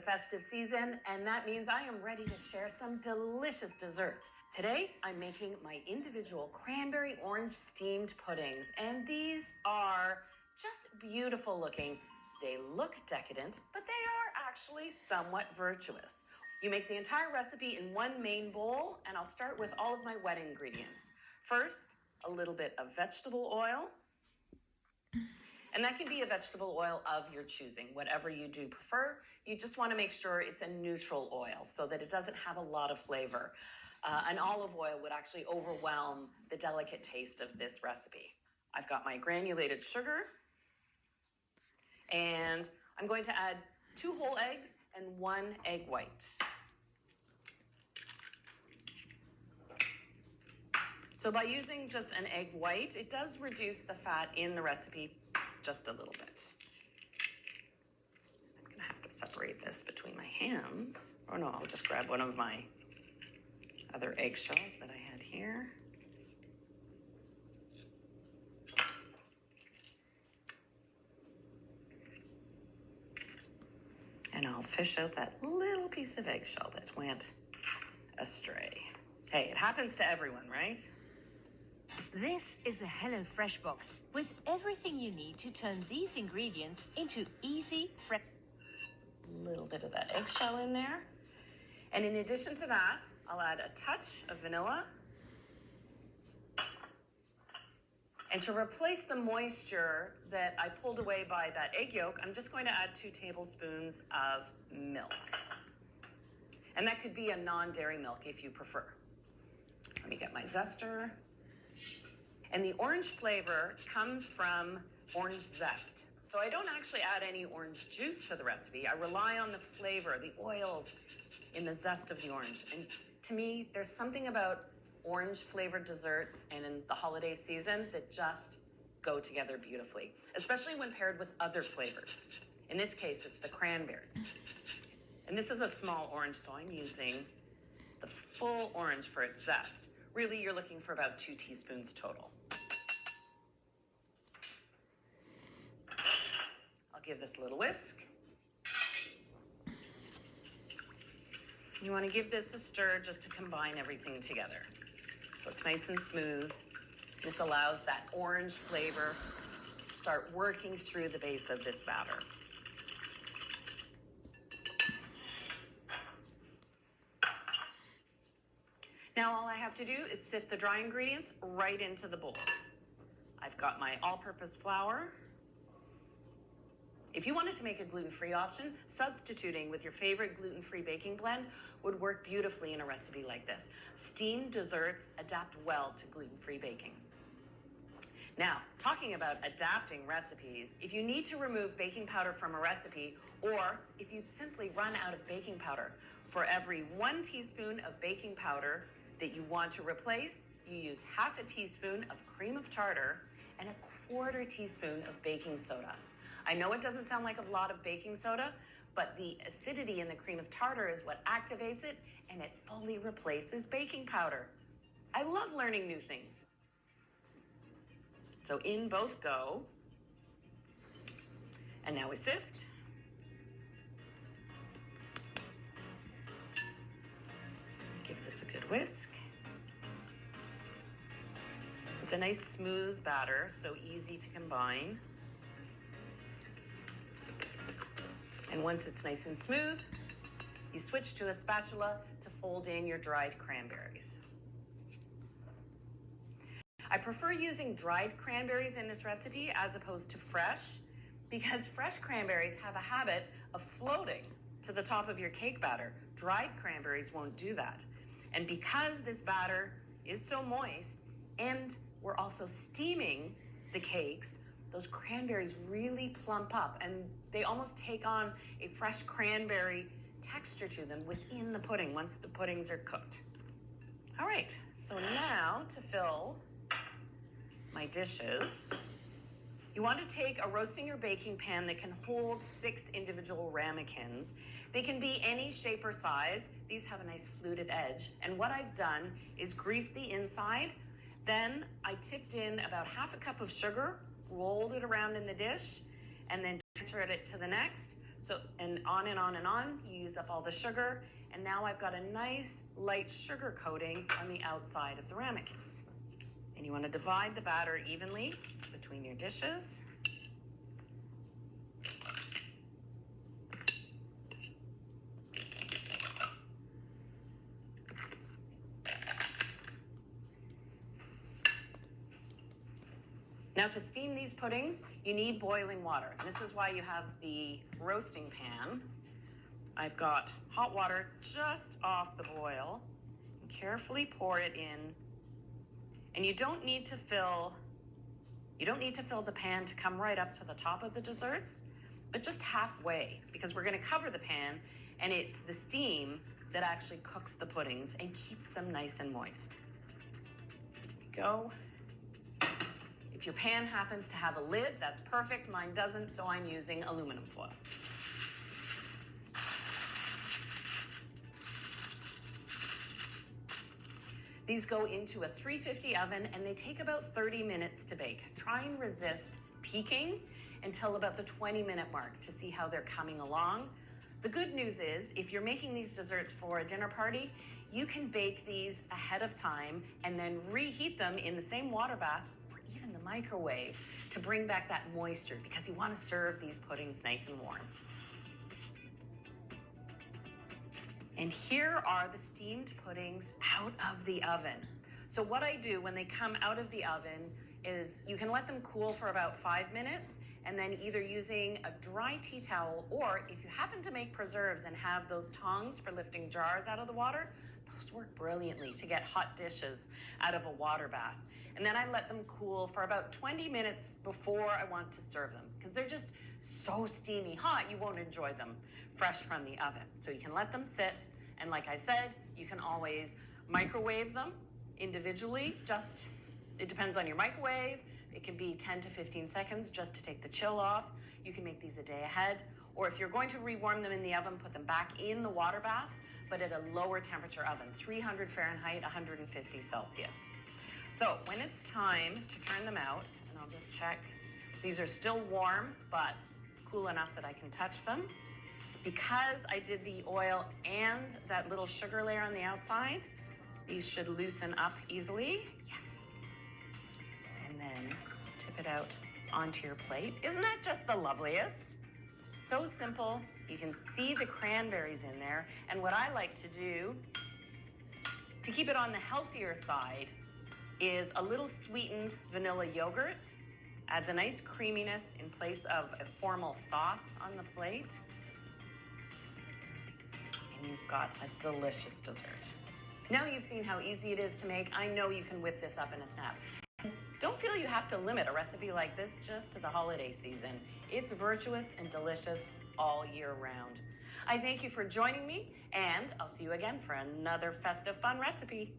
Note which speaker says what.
Speaker 1: festive season, and that means I am ready to share some delicious desserts. Today, I'm making my individual cranberry orange steamed puddings, and these are just beautiful looking. They look decadent, but they are actually somewhat virtuous. You make the entire recipe in one main bowl, and I'll start with all of my wet ingredients. First, a little bit of vegetable oil. And that can be a vegetable oil of your choosing, whatever you do prefer. You just want to make sure it's a neutral oil so that it doesn't have a lot of flavor. An olive oil would actually overwhelm the delicate taste of this recipe. I've got my granulated sugar, and I'm going to add 2 whole eggs and 1 egg white. So by using just an egg white, it does reduce the fat in the recipe just a little bit. I'm going to have to separate this between my hands. Oh no, I'll just grab one of my other eggshells that I had here. And I'll fish out that little piece of eggshell that went astray. Hey, it happens to everyone, right?
Speaker 2: This is a HelloFresh box with everything you need to turn these ingredients into easy, fresh.
Speaker 1: A little bit of that eggshell in there. And in addition to that, I'll add a touch of vanilla. And to replace the moisture that I pulled away by that egg yolk, I'm just going to add 2 tablespoons of milk. And that could be a non-dairy milk if you prefer. Let me get my zester. And the orange flavor comes from orange zest. So I don't actually add any orange juice to the recipe. I rely on the flavor, the oils in the zest of the orange. And to me, there's something about orange flavored desserts and in the holiday season that just go together beautifully, especially when paired with other flavors. In this case, it's the cranberry. And this is a small orange, so I'm using the full orange for its zest. Really, you're looking for about 2 teaspoons total. I'll give this a little whisk. You want to give this a stir just to combine everything together so it's nice and smooth. This allows that orange flavor to start working through the base of this batter. Now all I have to do is sift the dry ingredients right into the bowl. I've got my all-purpose flour. If you wanted to make a gluten-free option, substituting with your favorite gluten-free baking blend would work beautifully in a recipe like this. Steamed desserts adapt well to gluten-free baking. Now, talking about adapting recipes, if you need to remove baking powder from a recipe, or if you simply run out of baking powder, for every 1 teaspoon of baking powder that you want to replace, you use half a teaspoon of cream of tartar and a 1/4 teaspoon of baking soda. I know it doesn't sound like a lot of baking soda, but the acidity in the cream of tartar is what activates it, and it fully replaces baking powder. I love learning new things. So in both go. And now we sift. Give this a good whisk. It's a nice smooth batter, so easy to combine. And once it's nice and smooth, you switch to a spatula to fold in your dried cranberries. I prefer using dried cranberries in this recipe as opposed to fresh, because fresh cranberries have a habit of floating to the top of your cake batter. Dried cranberries won't do that. And because this batter is so moist, and we're also steaming the cakes, those cranberries really plump up and they almost take on a fresh cranberry texture to them within the pudding once the puddings are cooked. All right, so now to fill my dishes, you want to take a roasting or baking pan that can hold 6 individual ramekins. They can be any shape or size. These have a nice fluted edge. And what I've done is grease the inside. Then I tipped in about half a cup of sugar, rolled it around in the dish, and then transferred it to the next So, and on and on and on, you use up all the sugar, and now I've got a nice light sugar coating on the outside of the ramekins. And you want to divide the batter evenly between your dishes. Now to steam these puddings, you need boiling water. This is why you have the roasting pan. I've got hot water just off the boil. Carefully pour it in. And you don't need to fill the pan to come right up to the top of the desserts, but just halfway, because we're going to cover the pan, and it's the steam that actually cooks the puddings and keeps them nice and moist. Here we go. If your pan happens to have a lid, that's perfect. Mine doesn't, so I'm using aluminum foil. These go into a 350 oven, and they take about 30 minutes to bake. Try and resist peaking until about the 20-minute mark to see how they're coming along. The good news is, if you're making these desserts for a dinner party, you can bake these ahead of time and then reheat them in the same water bath or even the microwave to bring back that moisture, because you want to serve these puddings nice and warm. And here are the steamed puddings out of the oven. So what I do when they come out of the oven is you can let them cool for about 5 minutes, and then either using a dry tea towel, or if you happen to make preserves and have those tongs for lifting jars out of the water, those work brilliantly to get hot dishes out of a water bath. And then I let them cool for about 20 minutes before I want to serve them, because they're just so steamy hot, you won't enjoy them fresh from the oven. So you can let them sit, and like I said, you can always microwave them individually. It depends on your microwave. It can be 10 to 15 seconds just to take the chill off. You can make these a day ahead. Or if you're going to rewarm them in the oven, put them back in the water bath, but at a lower temperature oven, 300 Fahrenheit, 150 Celsius. So when it's time to turn them out, and I'll just check, these are still warm, but cool enough that I can touch them. Because I did the oil and that little sugar layer on the outside, these should loosen up easily. Yes. And then tip it out onto your plate. Isn't that just the loveliest? So simple. You can see the cranberries in there. And what I like to do to keep it on the healthier side is a little sweetened vanilla yogurt. Adds a nice creaminess in place of a formal sauce on the plate. And you've got a delicious dessert. Now you've seen how easy it is to make. I know you can whip this up in a snap. Don't feel you have to limit a recipe like this just to the holiday season. It's virtuous and delicious all year round. I thank you for joining me, and I'll see you again for another festive fun recipe.